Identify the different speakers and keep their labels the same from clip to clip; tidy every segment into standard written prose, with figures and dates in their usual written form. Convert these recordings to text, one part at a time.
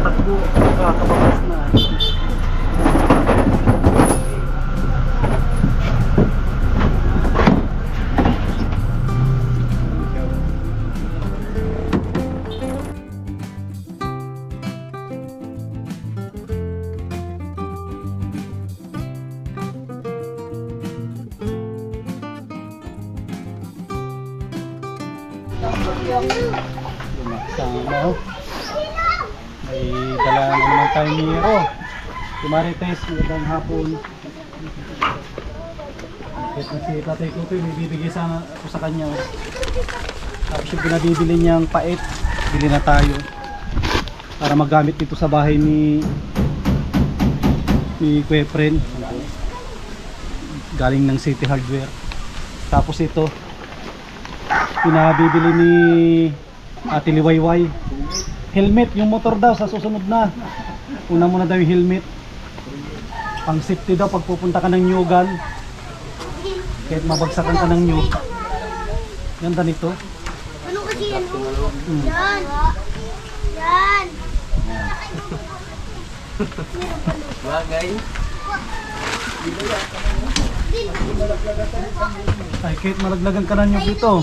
Speaker 1: tatakbo, kakababas na. Sama, may dala naman tayo Miro. Si Marites, magandang hapon. Kahit na si Tatay Kutoy, may bibigay sana ako sa kanya. Tapos yung pinabibili niyang pait, bili na tayo para magamit dito sa bahay ni Kuya Fren. Galing ng City Hardware. Tapos ito pinabibili ni Ate Liwayway, helmet, yung motor daw sa susunod na. Una muna daw yung helmet, pang safety daw pag pupunta ka ng Nyugan, kahit mabagsakan ka ng Nyug. Ganda nito.
Speaker 2: Ano kasi yan? Yan. Yan.
Speaker 3: Bagay.
Speaker 1: Ay, kahit malaglagan ka ng Nyug dito.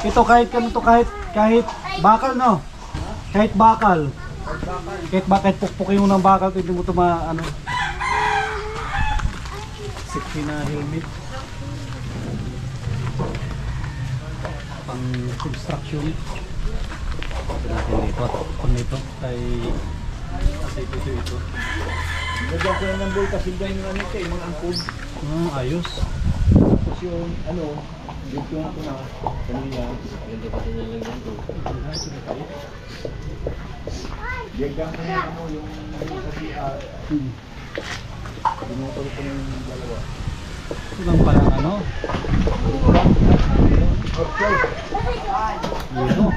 Speaker 1: Ito kahit ano to, kahit bakal, no? Kahit bakal. Kahit pukpukin mo ng bakal, hindi mo ito ano. Safety na helmet. Pang construction. Ito natin dito. Pang ito. Ito.
Speaker 3: Lagyan ko yan ng boy kasi ganyan yung ano ito eh, mga ampun.
Speaker 1: Ayos.
Speaker 3: Tapos yung ano, dito yung ako na kanina. Ganda pa tinalagyan ko. Lagyan ko yung ano, yung sa CR. Binutol ko yung dalawa.
Speaker 1: Ito lang pala ano. Yun.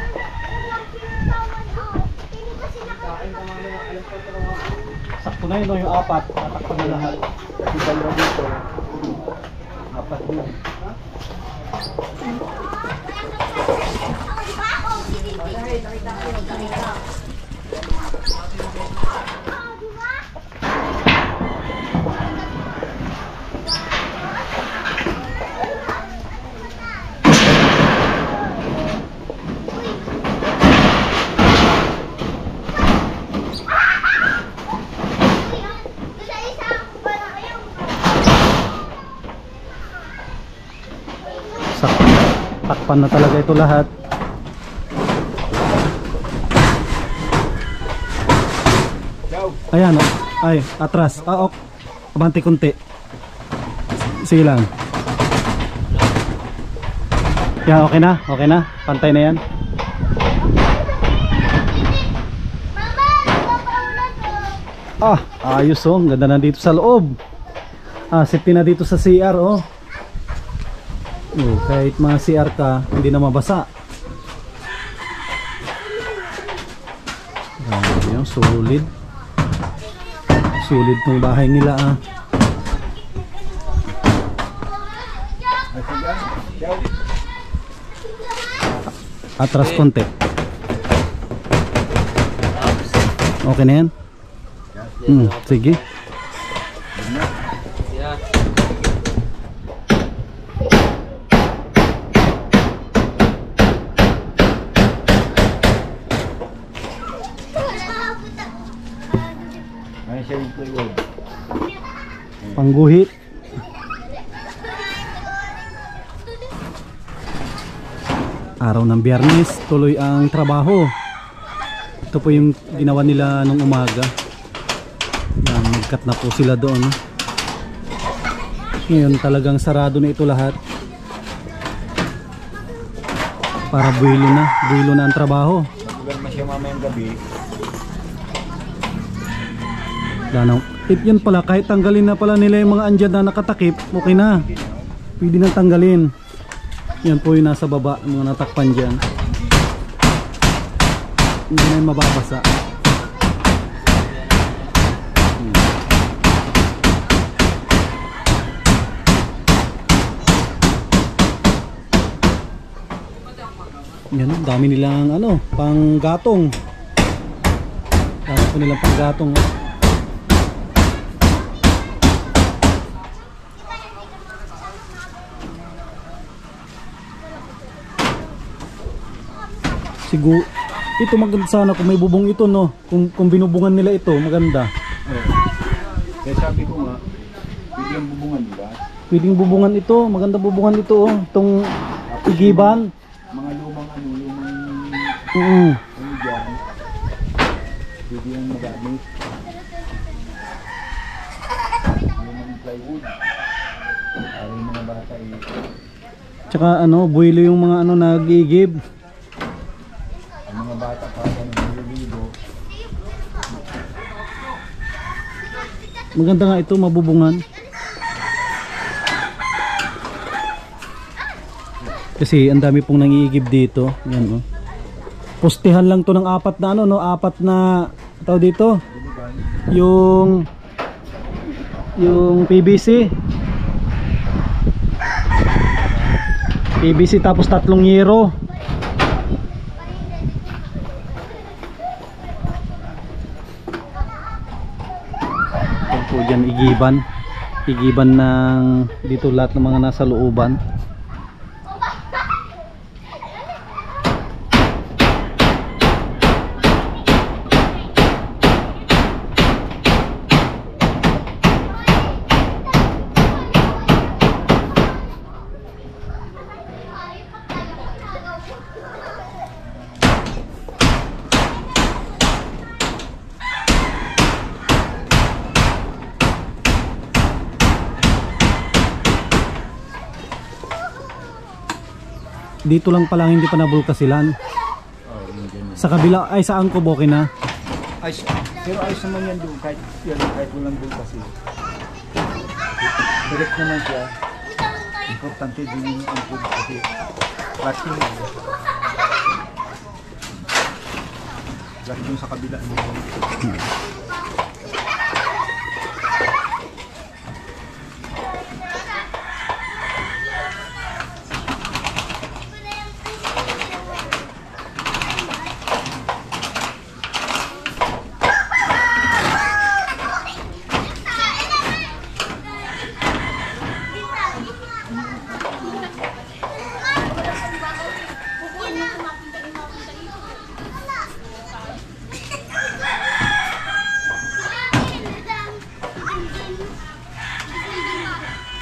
Speaker 1: Sakto na yun, yung apat. Tatakpan na lahat.
Speaker 3: Yung dalawa dito. Apat yun.
Speaker 1: Takpan na talaga ito lahat. Ayan, oh. Ay, atras. Ok. Abante kunti. Sige lang. Yan, okay na? Okay na? Pantay na yan? Ayos, oh. Ganda na dito sa loob. Safety na dito sa CR, oh. Kahit mga CR ka, hindi na mabasa. Ayan, solid. Solid tong bahay nila, Atras konti. Okay na yan? Sige. Pangguhit. Araw ng Biyernes, tuloy ang trabaho. Ito po yung ginawa nila nung umaga. Nag-cut na po sila doon. Ngayon talagang sarado na ito lahat. Para buwilo na ang trabaho.
Speaker 3: Magulan na siya mamayang gabi.
Speaker 1: Yan pala, kahit tanggalin na pala nila yung mga andyan na nakatakip, okay na. Pwede nang tanggalin. Yan po yung nasa baba, mga natakpan dyan. Hindi na yung mababasa. Yan, dami nilang pang gatong. Dami po nilang panggatong. Siguro ito maganda sana kung may bubong ito, no? Kung binubungan nila ito, maganda.
Speaker 3: Kaya sabi ko nga, pwede yung bubungan, diba?
Speaker 1: Pwedeng bubungan ito, maganda bubungan ito, oh. Itong igiban.
Speaker 3: Mga lumang
Speaker 1: Mm.
Speaker 3: ano dyan, pwede yung magamit. Lumang plywood. Para yung mga bata
Speaker 1: Tsaka ano, buwilo yung mga ano nagigib.
Speaker 3: ang mga bata para nagliligo.
Speaker 1: Maganda nga ito, mabubungan. Kasi ang dami pong nangiigib dito. Yan, oh. Postehan lang to ng apat na ano, no? Apat na tawag dito. Yung PVC. PVC tapos 3 yero. Ito po dyan igiban. Igiban ng dito lahat ng mga nasa looban. Dito lang pala hindi pa nabulkasilan. Sa kabila ay sa angkob okay na.
Speaker 3: Ayos, pero ayos naman yan doon kahit walang doon kasi. Direct naman siya. Importante din yung angkob kasi plastic. Lagi yung sa kabila nito.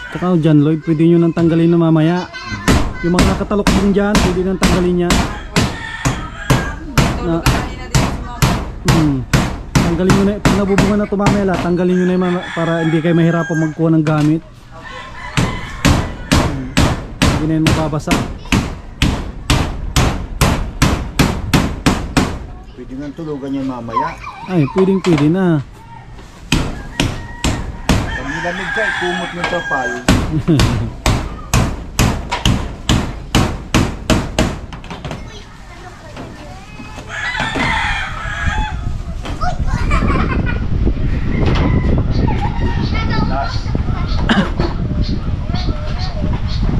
Speaker 1: Tsaka dyan Lloyd, pwede nyo nang tanggalin na mamaya. Yung mga nakatalok din dyan, pwede nang tanggalin niya. Tanggalin nyo na, pag nabubungan na ito mamaya lahat, tanggalin nyo na yung para hindi kayo mahirapan magkuha ng gamit. Hindi na yun mababasa.
Speaker 3: Pwede nang tulugan yan mamaya.
Speaker 1: Ay, pwede na.
Speaker 3: Pag nilamig siya, kumot ng tapal.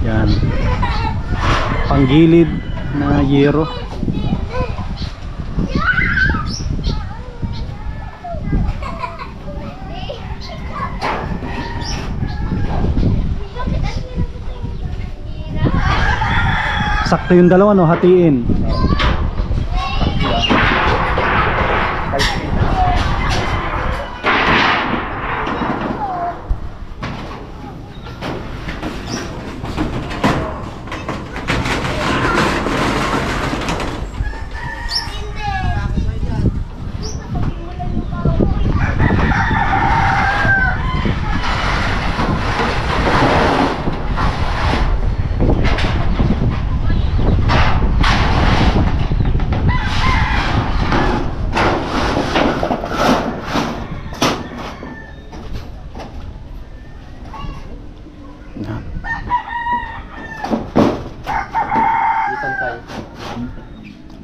Speaker 1: Yan. Panggilid na yero. Sakto yung dalawa, no? Hatiin.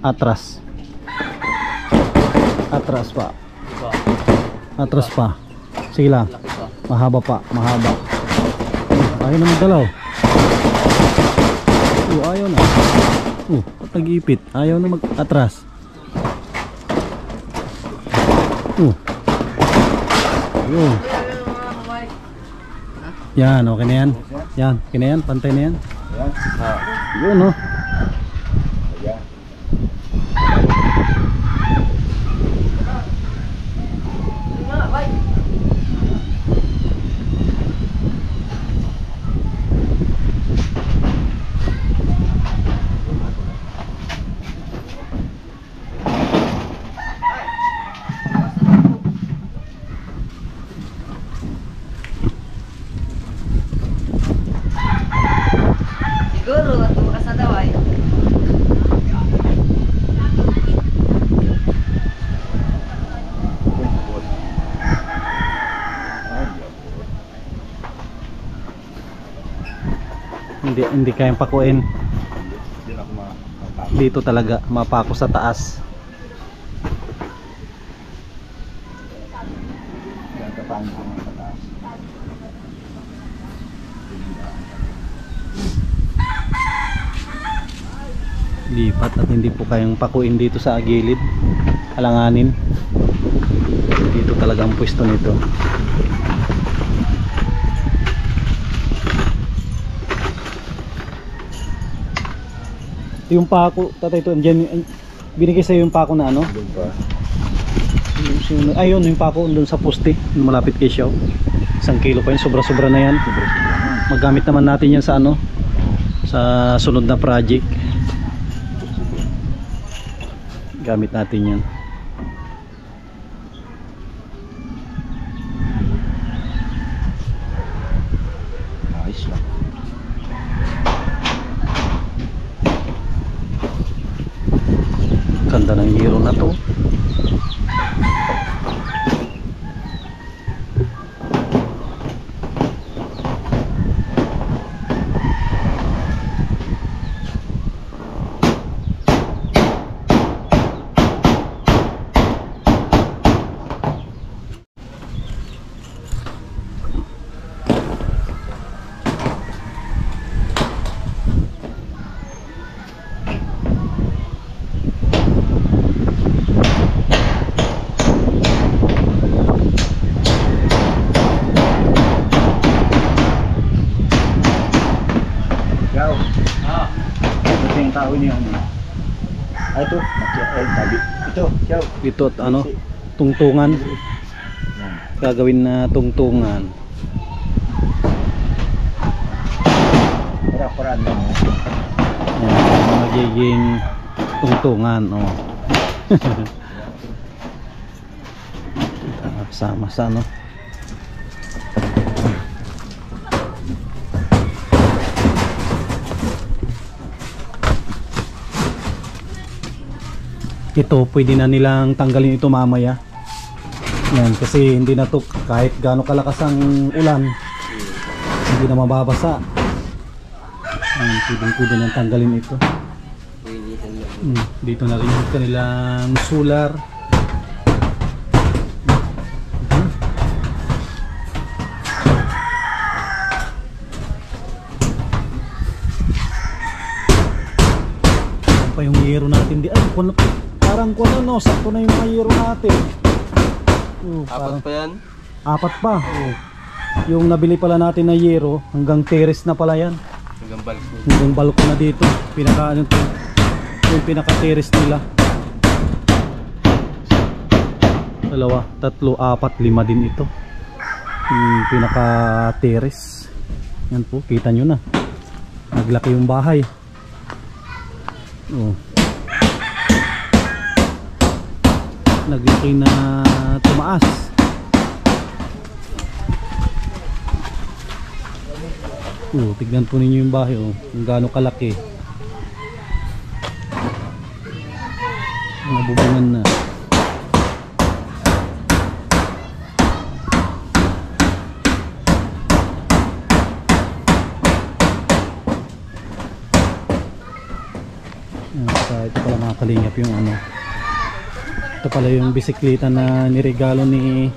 Speaker 1: Atras. Atras pa. Atras pa. Sige lang. Mahaba pa. Mahaba. Ayaw na magdalaw. Ayaw na. Nag-ipit. Ayaw na mag-atras. Yun. Yan, okay na yan. Yan, okay na yan, pantay na yan.
Speaker 3: Ayan.
Speaker 1: Yun, no.
Speaker 3: Ayan.
Speaker 4: Siguro, at tumakas na daw ay.
Speaker 1: Hindi kayang pakuin.
Speaker 3: Hindi na ako makapagod.
Speaker 1: Dito talaga, mapako sa taas.
Speaker 3: Yan, kapangin ko ng pataas.
Speaker 1: Lipat at hindi po kayang pakuin dito sa gilid. Alanganin. Dito talaga ang pwesto nito. Yung pako, tatay, ito andyan, binigay sa'yo yung pako na ano?
Speaker 3: Doon pa.
Speaker 1: Ayun, yung pako doon sa poste, yung malapit kay Xiao. 1 kilo pa yun, sobra-sobra na yan. Magamit naman natin yan sa ano, sa sunod na project. Gamit natin yan.
Speaker 3: Ayos lang.
Speaker 1: Ganda ng hero na to.
Speaker 3: Ikaw. Ito yung tao niya. Ay, ito. Ay, tabi. Ito. Ikaw.
Speaker 1: Ito at ano, tungtungan.
Speaker 3: Yan.
Speaker 1: Gagawin na tungtungan.
Speaker 3: Para-paraan lang.
Speaker 1: Yan, magiging tungtungan, oh. Sama sa ano. Ito, pwede na nilang tanggalin ito mamaya. Yan, kasi hindi na to, kahit gaano kalakas ang ulan, hindi na mababasa. Yan, pwede nang tanggalin ito. Dito na rin yung kanilang solar. Pa yung yero natin di ay parang kuno no, sakto na yung mga yero natin.
Speaker 5: Apat pa yan?
Speaker 1: Apat pa. Yung nabili pala natin na yero hanggang terrace na pala yan.
Speaker 5: Hanggang balko.
Speaker 1: Hanggang balko na dito. Pinaka ano to, yung pinaka terrace nila. 2, 3, 4, 5 din ito. Yung pinaka terrace. Yan po, kita nyo na. Naglaki yung bahay. Naglaki na tumaas. Tignan po ninyo yung bahay, kung gaano kalaki. Nabubungan na. Ito pala mga kalingap yung ano, ito pala yung bisikleta na niregalo ni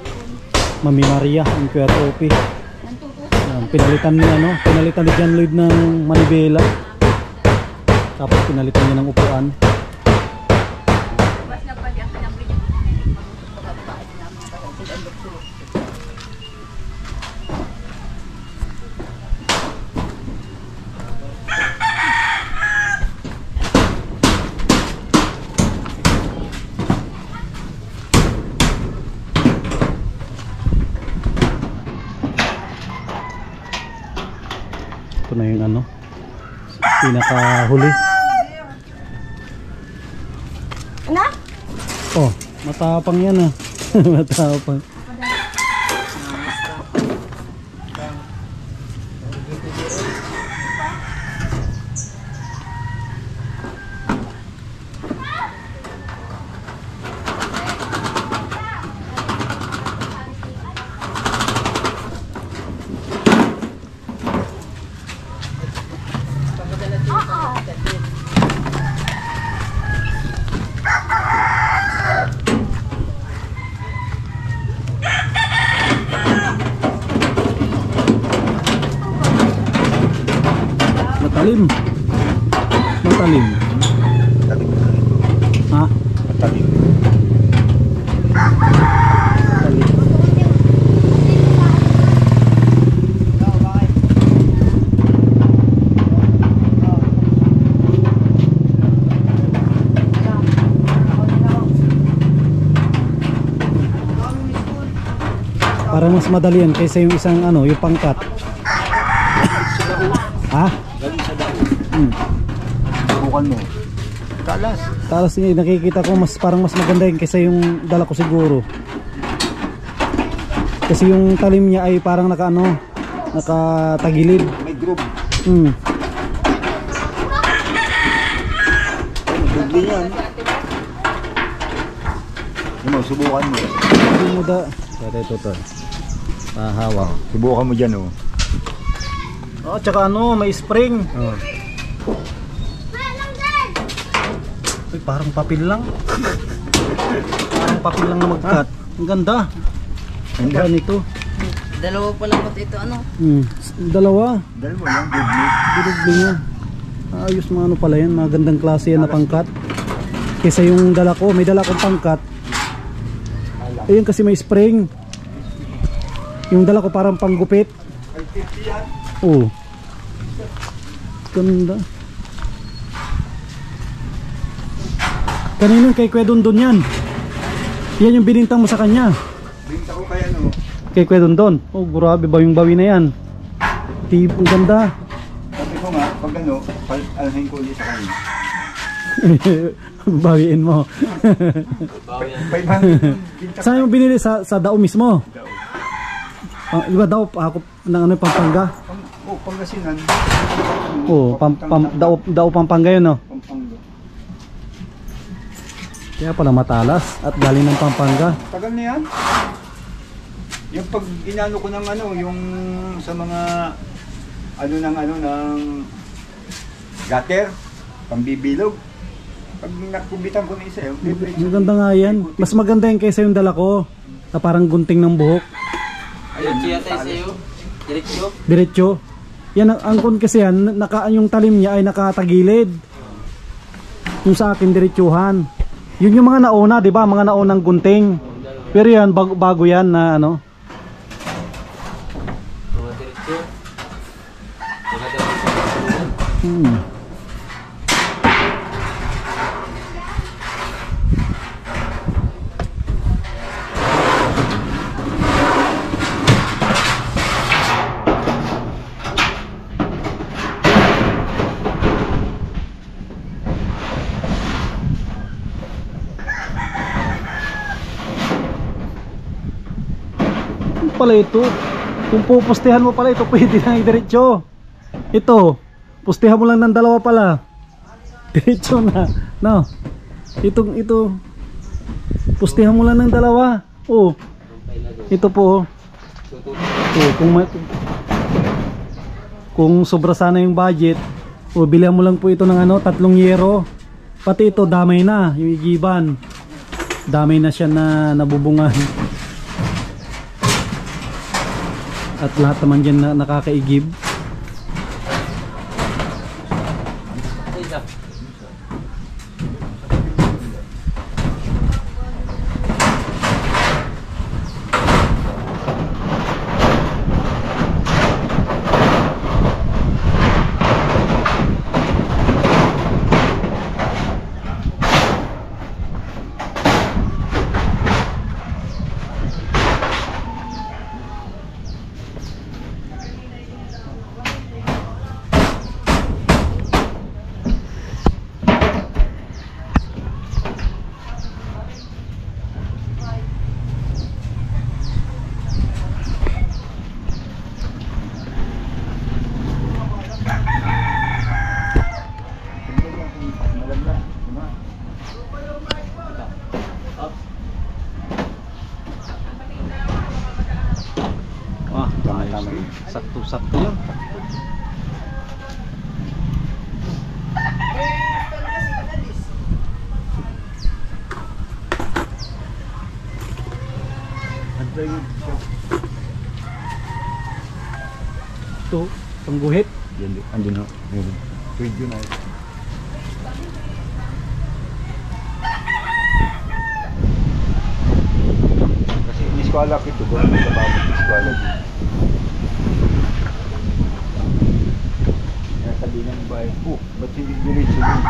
Speaker 1: Mami Maria yung QROP. Pinalitan ni ano, pinalitan ni John Lloyd ng manibela, tapos pinalitan niya ng upuan. na yung ano, pinakahuli.
Speaker 2: Ano?
Speaker 1: Oh, matapang yan ah. Matapang. Matalim. Matalim.
Speaker 3: Talim na ito.
Speaker 1: Ha?
Speaker 3: Talim.
Speaker 1: Matalim. Para mas madali yan kaysa yung isang ano, yung pangkat. Ha?
Speaker 3: Galing sa dao.
Speaker 1: Hmm.
Speaker 3: Subukan mo. Talas.
Speaker 1: Tapos nakikita ko mas parang mas maganda yun kaysa yung dala ko siguro. Kasi yung talim niya ay parang nakaano, nakatagilid.
Speaker 3: May groove.
Speaker 1: Hmm.
Speaker 3: Groove yan. Yun mo, subukan mo.
Speaker 1: Hindi mo da. Ito. Hawak.
Speaker 3: Subukan mo dyan oh.
Speaker 1: Oh, tsaka ano, may spring.
Speaker 3: Oh.
Speaker 1: Uy, parang papel lang. Parang papel lang na mag-cut. Ang ganda. Ang ganda nito.
Speaker 4: Dalawa pa lang pati ito, ano?
Speaker 1: Dalawa.
Speaker 3: Dalawa lang, groove.
Speaker 1: Dinugli niya. Ayos mga ano pala yan. Mga gandang klase yan na pangkat. Kesa yung dala ko. May dala kong pangkat. Ayun kasi may spring. Yung dala ko parang panggupit. Oh. Ganda. Kanino kay Kuya Dondon yan? Yan yung binintang mo sa kanya.
Speaker 3: Binta ko kaya no.
Speaker 1: Kay Kuya Dondon. Oh, grabe ba yung bawi na yan? Ang ganda.
Speaker 3: Sabi ko nga, pag ano, alhin ko ulit sa kanya.
Speaker 1: Bawiin mo.
Speaker 3: 500 binta ko.
Speaker 1: Saan mo binili? Sa Dao mismo?
Speaker 3: Dao.
Speaker 1: Iba daw ako ng ano Pampanga.
Speaker 3: Oh, Pangasinan.
Speaker 1: Oh, Dao Pampanga yun no.
Speaker 3: Pampanga.
Speaker 1: Kaya pala matalas at galing ng Pampanga.
Speaker 3: Tagal na yan. Yung pag inano ko ng ano, yung sa mga ng gutter, pambibilog. Pag nakubitan ko na isa, yung
Speaker 1: Maganda nga yan. Mas maganda yan kaysa yung dala ko. Na parang gunting ng buhok.
Speaker 5: Diretso yata sa'yo. Diretso.
Speaker 1: Diretso. Yan ang kun kasi yan, yung talim niya ay nakatagilid. Yung sa akin diretsuhan. Yun yung mga nauna, 'di ba? Mga naunang gunting. Pero yan bago yan na ano.
Speaker 5: Mga diretso. Mga diretso.
Speaker 1: Pala ito. Kung pupustehan mo pala ito, pwede na i-diretso. Ito, pustehan mo lang ng dalawa pala. Diretso na. No. Ito. Pustehan mo lang ng dalawa. Oh. Ito po. Oh, kung sobra sana yung budget, bilihan mo lang po ito ng ano, 3 yero. Pati ito damay na, yung igiban. Damay na siya na nabubungan. At lahat naman dyan na nakakaigib.
Speaker 3: naman.
Speaker 1: Sakto-sakto lang. Ito, pangguhit.
Speaker 3: Yan din. Andun ho. Pwede yun ay. Kasi iniskwala ko ito. Doon may kababot iniskwala din. Kaya sabi ng bahay, oh, ba't hindi diretso yun?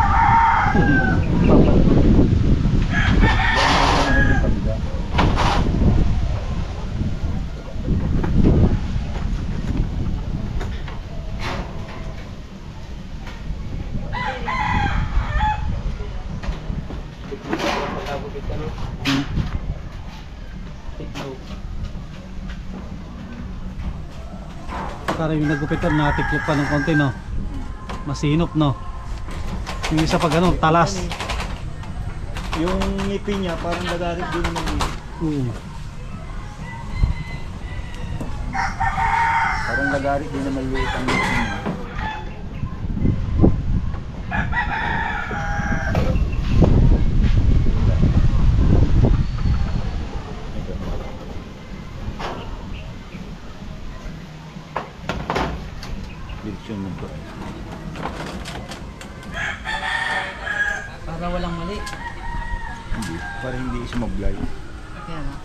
Speaker 1: Para yung nagupitan natiklop pa ng konti, no? Masinop, no? Yung isa pag ano, talas.
Speaker 3: Yung ngipin niya parang nagarit din naman yun. Parang nagarit din naman yung ang ngipin niya. Direksyon mo to.
Speaker 4: Para walang mali.
Speaker 3: Hindi. Para hindi sumablay.
Speaker 4: Kaya na.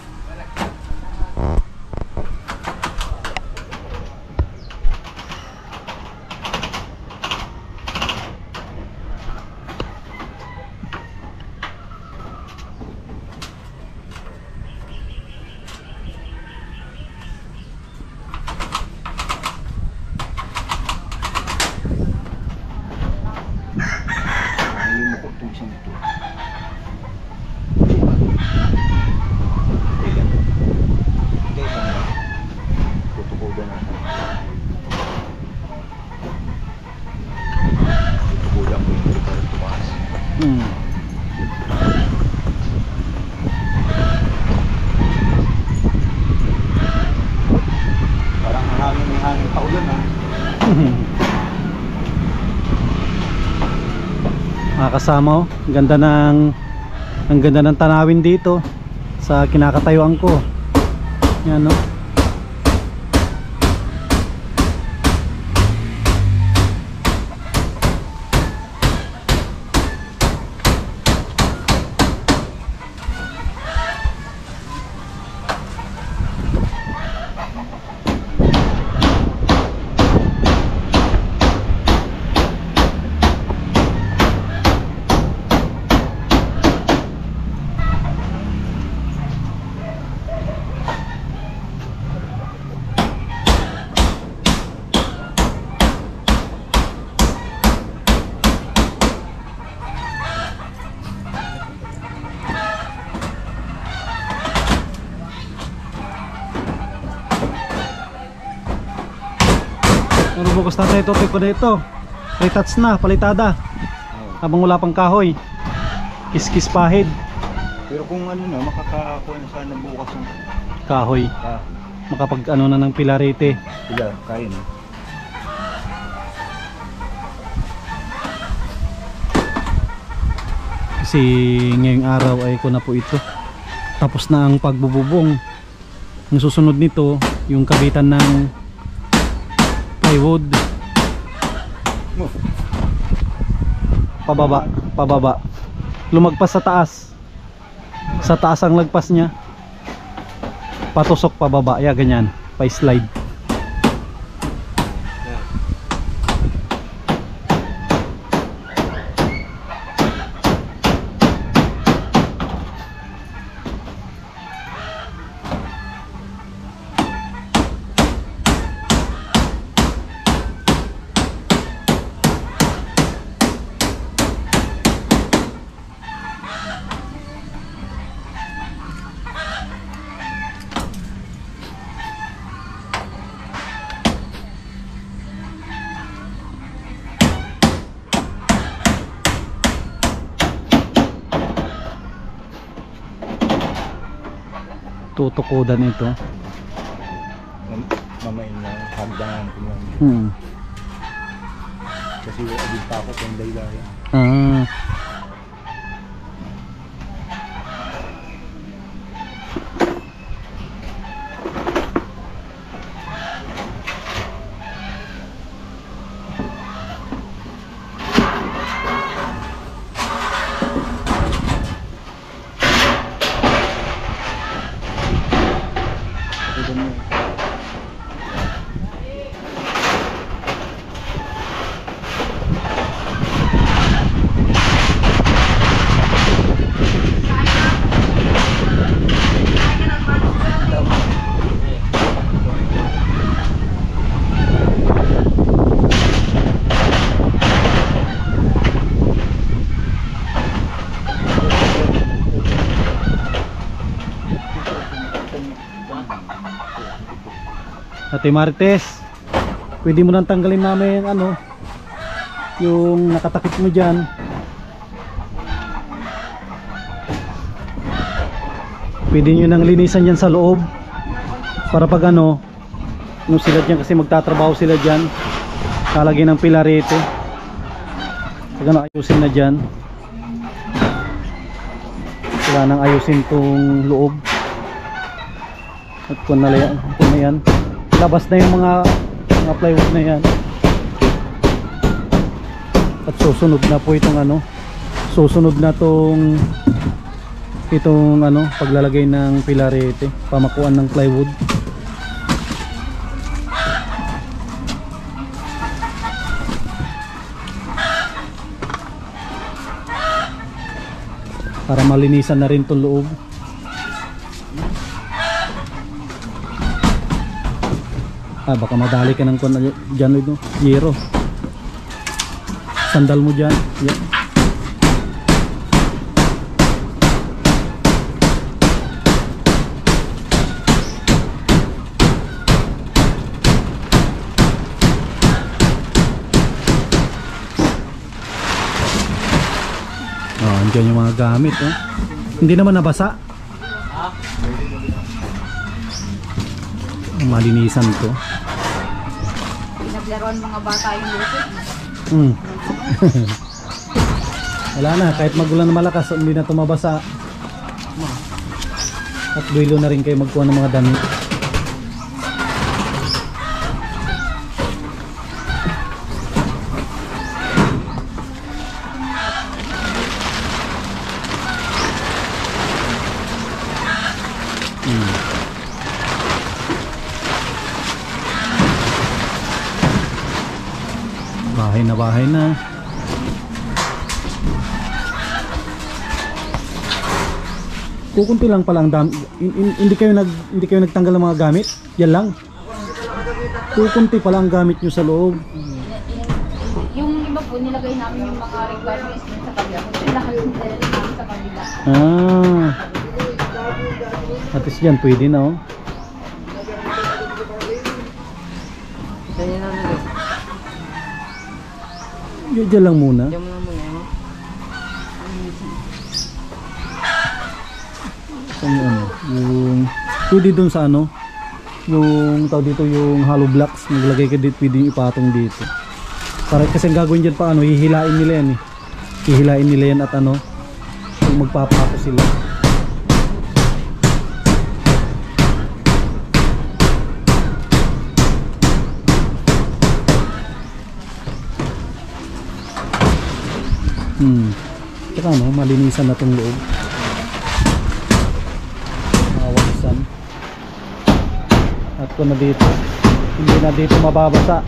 Speaker 3: Hindi mo ko itong isang ito. Hindi lang. Tutukodan natin. Tutukodan ko yung para tumaas. Parang may hangin pa ulan ha.
Speaker 1: Mga kasama, ang ganda ng tanawin dito sa kinakatayuan ko. Yan, no? Ano bukas na tayo topic ko na ito. Retouch na, palitada. Habang wala pang kahoy. Kiskis pahid.
Speaker 3: Pero kung ano na, makakakuha na sana bukas ng
Speaker 1: Kahoy. Makapag ano na ng pilarete.
Speaker 3: sila, kaya na.
Speaker 1: Kasi ngayong araw ay ko na po ito. Tapos na ang pagbububong. Ang susunod nito, yung kabitan ng plywood. Pababa, pababa. Lumagpas sa taas. Sa taas ang lagpas niya. Patusok pababa, ya ganyan, pa-slide. Tutukodan ito.
Speaker 3: mamain na hagdangan ko lang. Kasi wala din pa ako kung daydayan.
Speaker 1: Ah.
Speaker 3: Ito mo.
Speaker 1: Ate Marites, pwede mo nang tanggalin namin yung ano, yung nakatakip mo dyan. Pwede nyo nang linisan dyan sa loob para pag ano, nung sila dyan kasi magtatrabaho sila dyan, kalagyan ng pilarete. Pag ano, ayusin na dyan. Kailangan nang ayusin tong loob. At kung na yan, labas na yung mga plywood na yan. At susunod na po itong ano, susunod na itong ano, paglalagay ng pilarete, pamakuan ng plywood. Para malinisan na rin itong loob. Ah, baka madali ka ng dyan, no? Yero. Sandal mo dyan. Yeah. Oh, andyan yung mga gamit, oh. Hindi naman nabasa. Malinisan to.
Speaker 2: Pinaglaruan mga bata yung lusit.
Speaker 1: Wala na, kahit magulan na malakas, hindi na tumabasa. At dulo na rin kayo magkuha ng mga damit. Bahay na. Kukunti lang pala ang dami. Hindi kayo nagtanggal ng mga gamit? Yan lang. Kukunti pala ang gamit nyo sa loob.
Speaker 2: Yung iba po, nilagay namin yung mga requirements sa kabila. Lahat yung nilagay namin sa kabila.
Speaker 1: Ah. At least yan, pwede na, oh.
Speaker 4: Ganyan na nilagay.
Speaker 1: Diyan lang muna.
Speaker 4: Diyan mo na muna, no?
Speaker 1: Yung ano, yung pwede dun sa ano, yung tawag dito yung hollow blocks, maglagay ka dito, pwede yung ipatong dito. Para kasi ang gagawin dyan pa ano, hihilain nila yan eh. Hihilain nila yan at ano, yung magpapato sila. Tsaka ano, malinisan na tong loob. Mawasan. At kung na dito, hindi na dito mababasa.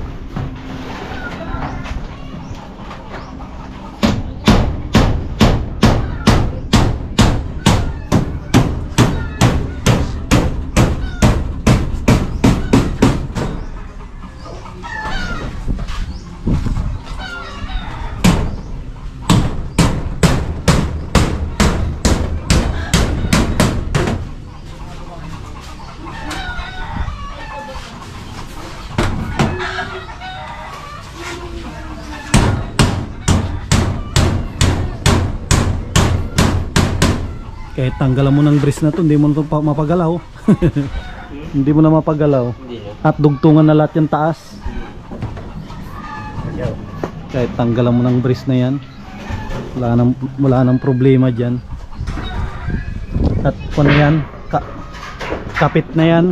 Speaker 1: Kahit tanggalan mo ng brace na to, hindi mo na to mapagalaw. Hindi mo na mapagalaw.
Speaker 5: Hindi.
Speaker 1: At dugtungan na lahat yung taas.
Speaker 3: Ayaw.
Speaker 1: Kahit tanggalan mo ng brace na yan, wala nang problema dyan. At kung yan, kapit na yan.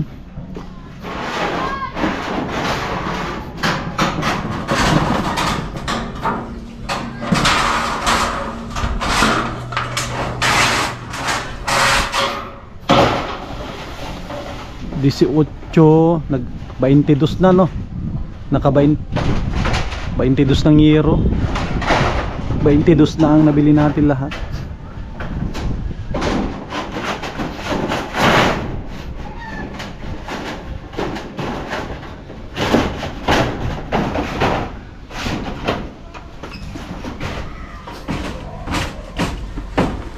Speaker 1: Nag 22 na, no? Naka 22 ng euro. 22 na ang nabili natin lahat.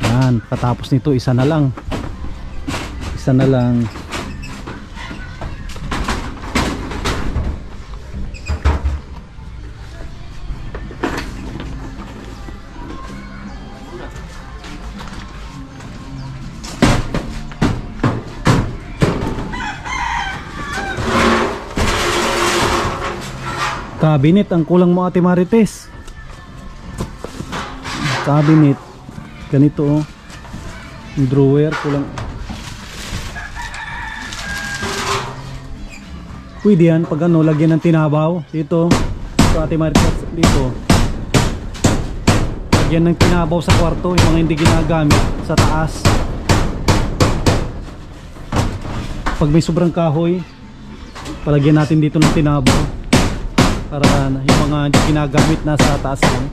Speaker 1: Yan, katapos nito isa na lang. Isa na lang. Cabinet ang kulang mo, Ate Marites. Cabinet ganito, oh. Yung drawer kulang. Pwede yan pag ano, lagyan ng tinabaw dito. Ito, Ate Marites, dito lagyan ng tinabaw sa kwarto, yung mga hindi ginagamit sa taas. Pag may sobrang kahoy, palagyan natin dito ng tinabaw para yung mga hindi ginagamit nasa taas lang.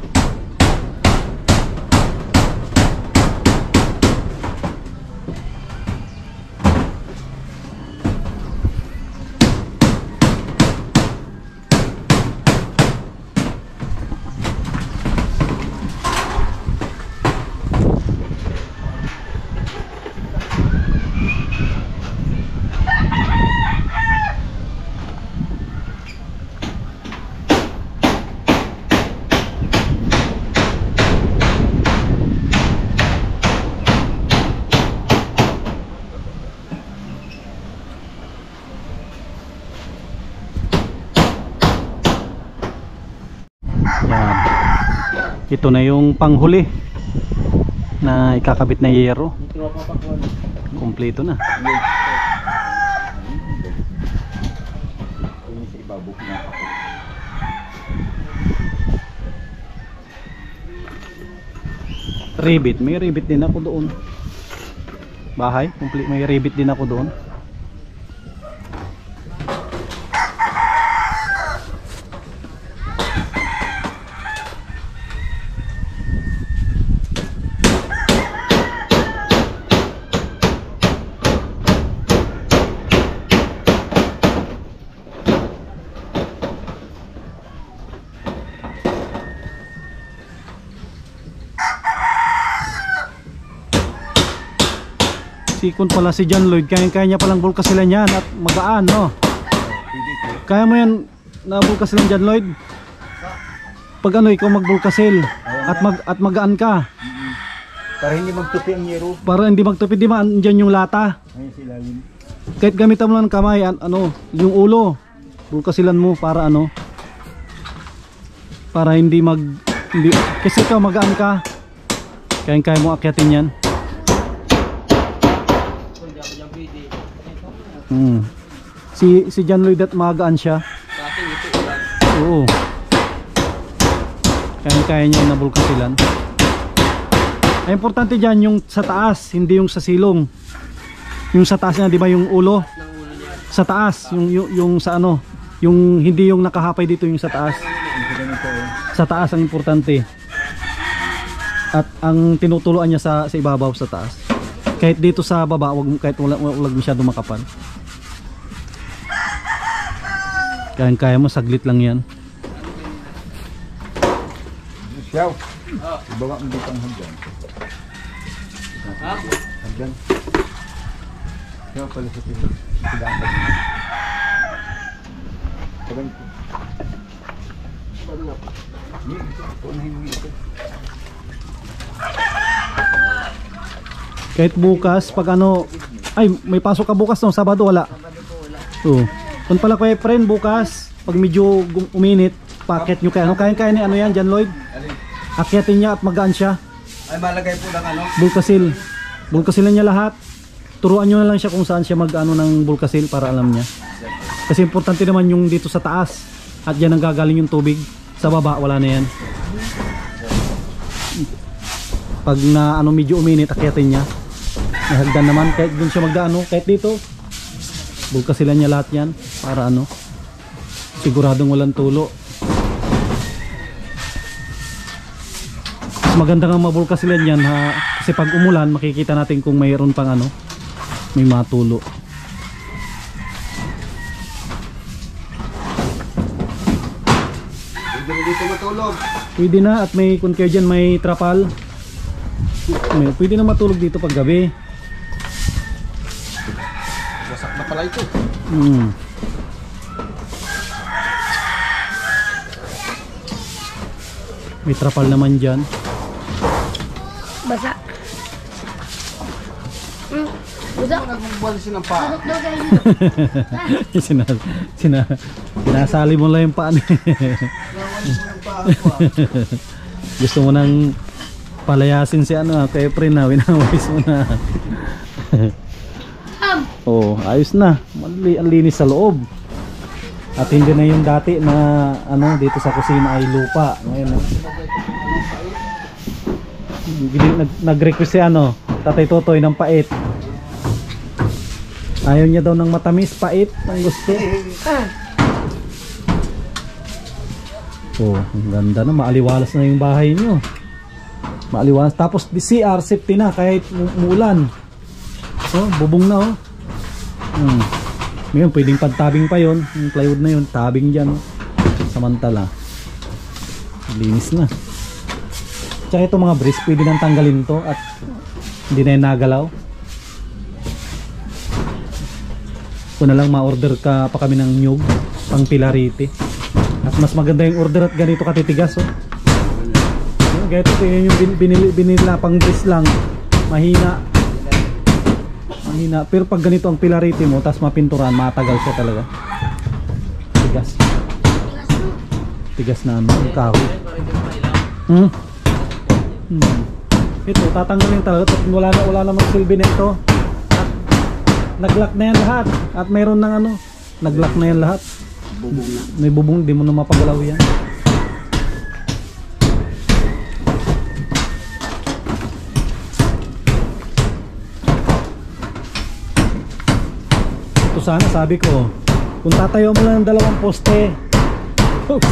Speaker 1: Yan. Ito na yung panghuli na ikakabit na yero. Kompleto na. Ribbit, may ribbit din ako doon. Bahay, complete, may ribbit din ako doon. Sikon pala si John Lloyd, kaya niya palang bulkasilan yan at magaan, no? Kaya mo yan na bulkasilan, John Lloyd? Pag ano, ikaw magbulkasil at magaan ka.
Speaker 3: Para hindi magtupi ang yero.
Speaker 1: Para hindi magtupi, di ba? Andyan yung lata.
Speaker 3: Ayun sila yun.
Speaker 1: Kahit gamitan mo lang ng kamay, ano, yung ulo, bulkasilan mo para ano? Para hindi kasi ikaw magaan ka. Kaya mo akyatin yan. Si John Lloyd at magaan siya.
Speaker 5: Sa akin ito ulan.
Speaker 1: Oo. Kaya niya yung nabulkasilan. Ay, importante dyan yung sa taas, hindi yung sa silong. Yung sa taas niya, di ba yung ulo? Sa taas, yung sa ano, yung hindi yung nakahapay dito, yung sa taas. Sa taas ang importante. At ang tinutuluan niya sa ibabaw, sa taas. Kahit dito sa baba, kahit wag masyado makapal. Kaya mo, saglit lang yan.
Speaker 3: Siyaw. Ibawa mo dito ang hanggan. Hanggan. Siyaw pala sa tilo. Sidaan pa din. Tagan ko. Unahin mo ito. Kahit bukas, pag ano, ay may pasok ka bukas no, Sabado wala. Oo.
Speaker 1: Kung pala Kuya Efren, bukas, pag medyo uminit, packet nyo kaya. Ano kaya ni ano yan, John Lloyd? Akyatin niya at magaan siya.
Speaker 3: Ay, malagay po lang ano.
Speaker 1: Bulkasil. Bulkasilan niya lahat. Turuan nyo na lang siya kung saan siya mag-ano ng bulkasil para alam niya. Kasi importante naman yung dito sa taas. At yan ang gagaling yung tubig. Sa baba, wala na yan. Pag na ano medyo uminit, akyatin niya. Nahagdan naman, kahit dun siya magdaano, kahit dito. Bulkasilan niya lahat yan. Para ano, siguradong walang tulo. Mas maganda nga mabulkasilan yan ha. Kasi pag umulan, makikita natin kung mayroon pang ano, may matulo.
Speaker 3: Pwede na dito matulog.
Speaker 1: Pwede na at may kung kayo dyan may trapal. Pwede na matulog dito pag gabi.
Speaker 3: Wasak na pala ito.
Speaker 1: May trapal naman dyan.
Speaker 2: Basa. Basa.
Speaker 3: Nagbuwalisin ang paa.
Speaker 2: Pasok daw kayo.
Speaker 1: Sinasali mo lang yung paan. Gusto mo nang palayasin si ano, kay Efren na, winawis mo na. Oh, ayos na. Ang linis sa loob. At hindi na yung dati na ano dito sa kusina ay lupa. Ngayon nag-request si ano, Tatay Totoy ng pait. Ayaw niya daw ng matamis, pait ang gusto. Oh, ang ganda na, maaliwalas na yung bahay niyo. Maaliwalas. Tapos di CR safety na kahit umulan. Oh, bubong na oh. Ngayon pwedeng pagtabing pa yon, yung plywood na yun, tabing dyan samantala linis na. Tsaka ito mga brace pwede nang tanggalin to at hindi na yung nagalaw. Kung na lang ma-order ka pa kami ng nyug pang pilarite at mas maganda yung order at ganito katitigas oh. Ganito yung binila pang brace lang mahina. Pero pag ganito ang pilarite mo tapos mapinturan, matagal siya talaga. Tigas na ano, ang kahoy. Ito tatanggalin talaga at wala namang silbi na ito. At naglock na yan lahat. At mayroon ng ano, naglock na yan lahat. May bubong, di mo na mapagalaw yan. Sana sabi ko kung tatayo mo lang ng 2 poste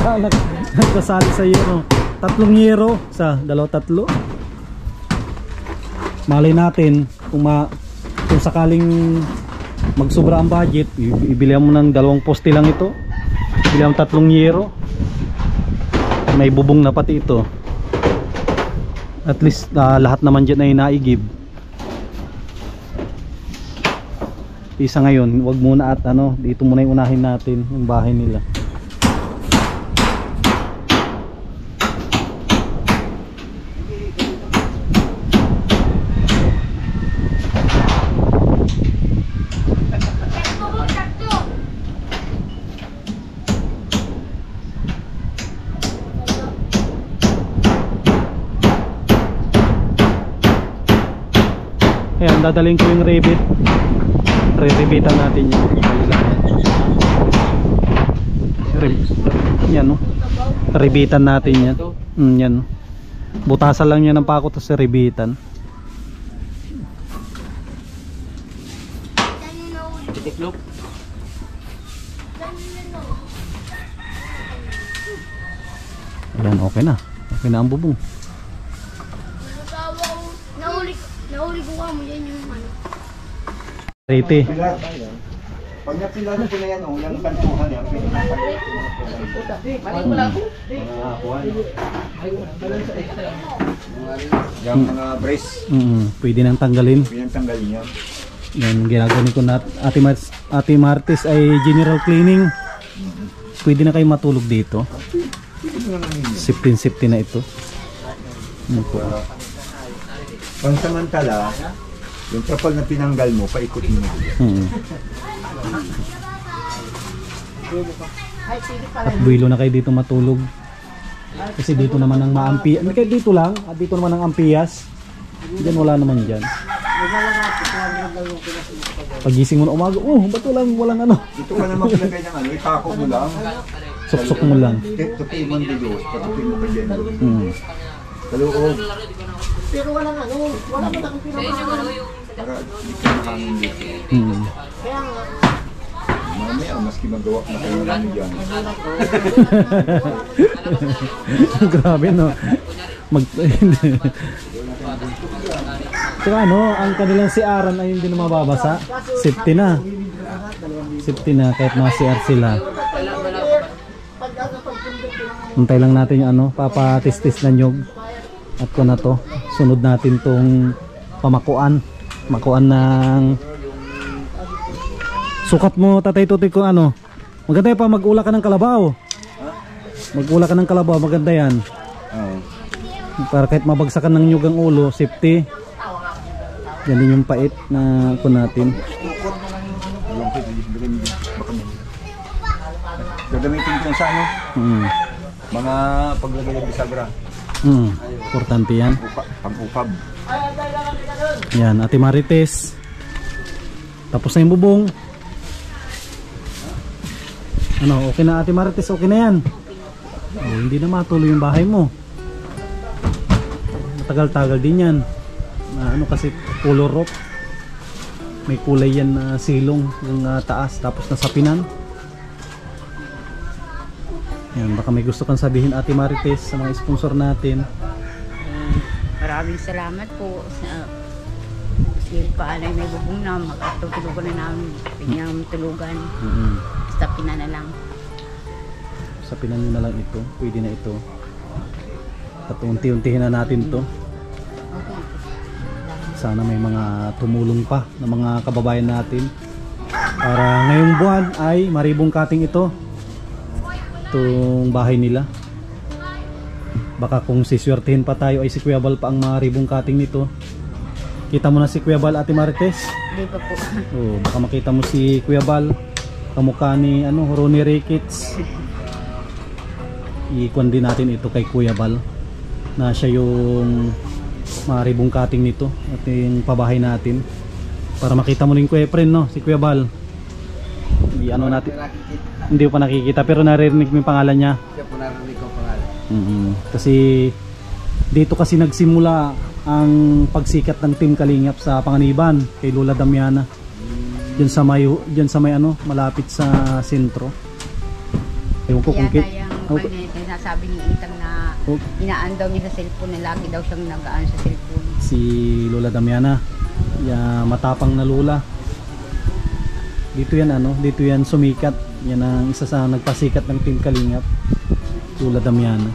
Speaker 1: sana nagkasali sa euro 3 euro sa 2-3 malay natin kung sakaling magsobra ang budget ibilihan mo ng 2 poste lang ito, ibilihan mo 3 euro, may bubong na pati ito at least lahat naman dyan ay naigib. Isa ngayon, wag muna at ano, dito muna yung unahin natin yung bahay nila. Ayan, dadalhin ko yung rivet. Re-rebitan natin yung yan no, rebitan natin yan. Yan no. Butasan lang yan ng pako to sa rebitan.
Speaker 5: Titiklop.
Speaker 1: Ayan, okay na ang bubong.
Speaker 2: Nahuli ko mo yan yung ano.
Speaker 1: Rete.
Speaker 3: Pag napilan ko na yan, yung kantuhan yan. Yung mga brace.
Speaker 1: Pwede nang tanggalin.
Speaker 3: Pwede nang tanggalin yan.
Speaker 1: Yan, ginagawin ko na Ate Martes ay general cleaning. Pwede na kayo matulog dito. Safety na ito.
Speaker 3: Pansamantala, yung trapal na pinanggal mo, paikutin mo.
Speaker 1: At buwilo na kayo dito matulog. Kasi dito naman ang maampi. Hindi kayo dito lang. At dito naman ang ampiyas. Diyan wala naman dyan. Pagising mo na umaga, ba't walang ano?
Speaker 3: Dito ka naman pilagay ng ano, itako mo lang.
Speaker 1: Suksok mo lang.
Speaker 3: Tupi mo ang bilos, patupi mo ka dyan. Kaloob.
Speaker 6: Pero walang ano, wala pa akong pinamahan.
Speaker 3: Para di ka makangin dito.
Speaker 6: Kaya nga,
Speaker 3: Mamaya, maski magawa na kayo ng ano dyan.
Speaker 1: Grabe no. Tsaka ano, ang kanilang CR ay hindi na mababasa. Safety na. Safety na kahit mga CR sila.
Speaker 6: pag ano, pagpundok ko lang,
Speaker 1: Antay lang natin yung ano, papatistis na nyog. At kung na to, sunod natin tong pamakuan. Makuan ng sukat mo, Tatay Tutoy, kung ano. Maganda pa mag-ula ka ng kalabaw. Mag-ula ka ng kalabaw, maganda yan.
Speaker 3: Oo.
Speaker 1: Para kahit mabagsakan ng nyug ang ulo, safety. Yan din yung pait na kung natin.
Speaker 3: Alam ko, baka may. Gagamitin ko sa ano, mga paglagay ng bisagra.
Speaker 1: Importante yan.
Speaker 3: Pag-upab.
Speaker 1: Yan, Ate Marites. Tapos na yung bubong. Ano, okay na Ate Marites, okay na yan. Hindi na matuloy yung bahay mo. Matagal-tagal din yan. Ano kasi color rope. May kulay yan na silong yung taas, tapos nasapinan. Yan, baka may gusto kang sabihin Ate Marites sa mga sponsor natin.
Speaker 2: Maraming salamat po sa paanay may bubong na makatutulugan na namin pinyang tulugan. Basta pinana lang.
Speaker 1: Sapinan nyo na lang ito, pwede na ito. At unti-untihin na natin to. Sana may mga tumulong pa ng mga kababayan natin para ngayong buwan ay maribong kating ito, itong bahay nila. Baka kung siswertihin pa tayo ay si Kuya Bal pa ang maribong kating nito. Kita mo na si Kuya Bal, Ate Marites?
Speaker 2: Hindi pa po.
Speaker 1: Baka makita mo si Kuya Bal, kamukha ni Ronnie Ricketts. Ikuan din natin ito kay Kuya Bal na siya yung maribong kating nito at yung pabahay natin para makita mo rin Kuya Efren, no? Si Kuya Bal natin, hindi pa nakikita pero narinig mo yung pangalan niya.
Speaker 5: Siya po narinig ko pangalan.
Speaker 1: Kasi dito kasi nagsimula ang pagsikat ng Team Kalingap sa Panganiban kay Lola Damiana. Diyan sa may ano, malapit sa sentro. Ewan ko kung
Speaker 2: Sinasabi ni Itang na inaan daw niya sa cellphone na lagi daw siyang nagaan sa cellphone.
Speaker 1: Si Lola Damiana, matapang na lola. Dito yan sumikat. Yan ang isa sa nagpasikat ng Team Kalingap, Lola Damiana.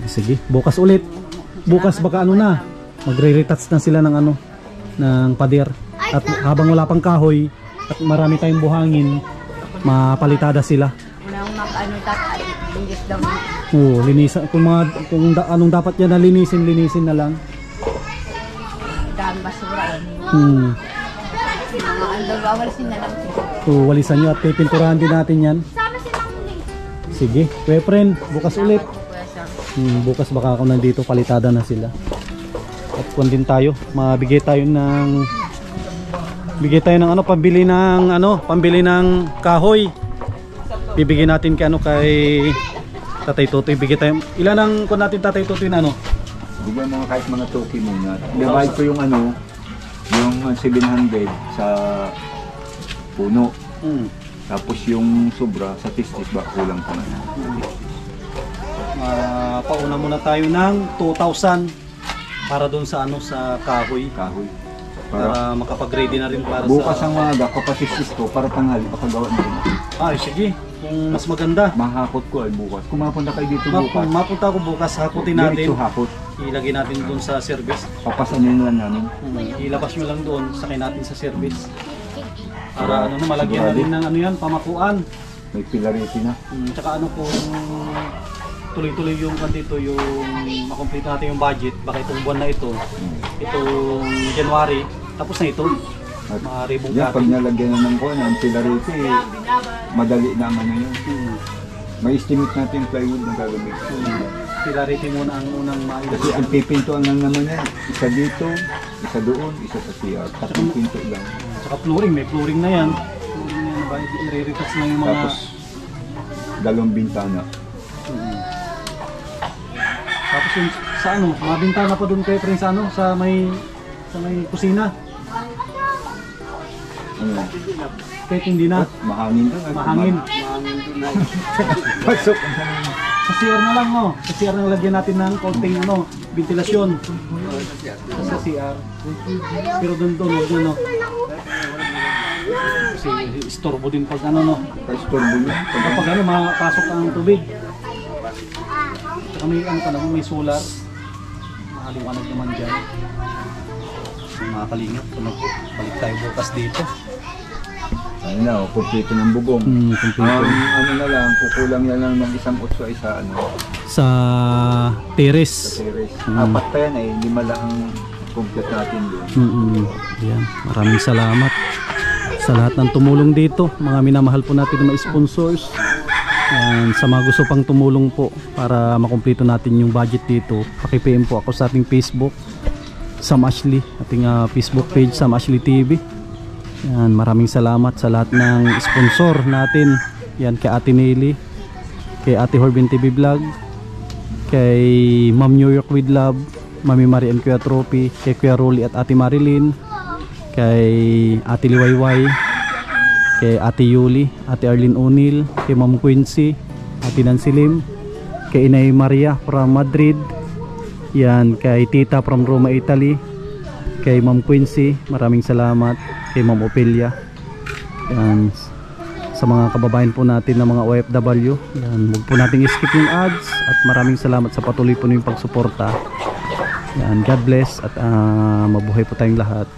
Speaker 1: Sige, bukas ulit. Bukas baka magre-retouch na sila ng ng pader. At habang wala pang kahoy at marami tayong buhangin, mapalitada sila.
Speaker 2: Linis daw.
Speaker 1: Linisan. Kung anong dapat yan na linisin na lang.
Speaker 2: Daan basura. Mga walisin na lang.
Speaker 1: Walisan nyo at pipinturahan din natin yan. Sige, Kuya Efren, bukas ulit. Bukas baka ako nandito, palitada na sila. At kung din tayo, mabigay tayo ng pambili ng kahoy. Bibigyan natin kay Tatay Tutoy. Bigay tayo. Ilan ang kung natin Tatay Tutoy na
Speaker 3: Bigyan mga kahit mga toki muna. Divide ko yung yung 700 sa puno. Tapos yung sobra sa tistis ba kulang pa na.
Speaker 1: Pauna muna tayo ng 2,000 para doon sa sa kahoy. Para makapag-ready na rin para
Speaker 3: bukas
Speaker 1: sa
Speaker 3: ang maaga kapasistis ko para tanghali pakagawa na rin.
Speaker 1: Ay sige, kung mas maganda.
Speaker 3: Mahakot ko ay bukas. Kung mapunta kayo dito bukas.
Speaker 1: Mapunta ako bukas, hakutin natin.
Speaker 3: Dito hakot.
Speaker 1: Ilagay natin doon sa service.
Speaker 3: Papasanin lang namin.
Speaker 1: Ilabas nyo lang doon, sakay natin sa service. Para malagyan na din ng pamakuan.
Speaker 3: May pilariti na.
Speaker 1: Tsaka kung tuloy-tuloy yung dito, yung makomplete natin yung budget, baka itong buwan na ito, itong January, tapos na ito.
Speaker 3: At
Speaker 1: Maaari mong
Speaker 3: yan, pag nalagyan na ng kuwan, ang pilarete, madali na ang ano yun. May estimate natin yung plywood na gagamitin.
Speaker 1: Pilarity muna ang unang
Speaker 3: Kasi ang pipintuan lang naman yan, isa dito, isa doon, isa sa CR. Tatlong pinto lang.
Speaker 1: Saka flooring, may flooring na yan. Flooring na yan, ba? I-retouch lang yung mga...
Speaker 3: Tapos, dalawang bintana.
Speaker 1: Tapos yung sa ano, mga bintana pa doon kayo friends sa ano, sa may kusina.
Speaker 3: Ano?
Speaker 1: Kahit hindi na,
Speaker 3: Mahangin lang.
Speaker 1: mahangin.
Speaker 3: Pasok.
Speaker 1: Sa CR na lang oh. Sa CR na lagyan natin ng konting ano, ventilasyon. Sa CR. Pero doon wag na no. Kasi istorbo din pag ano no.
Speaker 3: Ka-storbo niya.
Speaker 1: Kapag ano, makapasok ang tubig. Saka may ano ka naman, may solar. Makaliwanag naman dyan. Mga kalingap, balik tayo bukas dito.
Speaker 3: Ano na, kumpleto ng bubong. Ano na lang, kukulang na lang ng isang utso ay sa ano,
Speaker 1: Sa terrace.
Speaker 3: sa terrace. Apat pa yan eh, 5 lang ang complete natin doon.
Speaker 1: Yan. Maraming salamat sa lahat ng tumulong dito. Mga minamahal po natin ng mga sponsors. Yan. Sa mga gusto pang tumulong po para makumpleto natin yung budget dito, paki-PM po ako sa ating Facebook, Sam Ashley, ating Facebook page, Sam Ashley TV. Yan, maraming salamat sa lahat ng sponsor natin. Yan, kay Ate Nelly, kay Ate Horbin TV Vlog, kay Ma'am New York with Love, Mami Marie and Kuya Trophy, kay Kuya Rolly at Ate Marilyn, kay Ate Liwayway, kay Ate Yuli, Ate Arlene O'Neill, kay Ma'am Quincy, Ate Nancy Lim, kay Inay Maria from Madrid, yan, kay Tita from Roma, Italy, kay Ma'am Quincy, maraming salamat, kay Ma'am Opelia, yan, sa mga kababayan po natin na mga OFW, yan, huwag po nating skip yung ads at maraming salamat sa patuloy po ninyong pagsuporta. Yan, God bless at mabuhay po tayong lahat.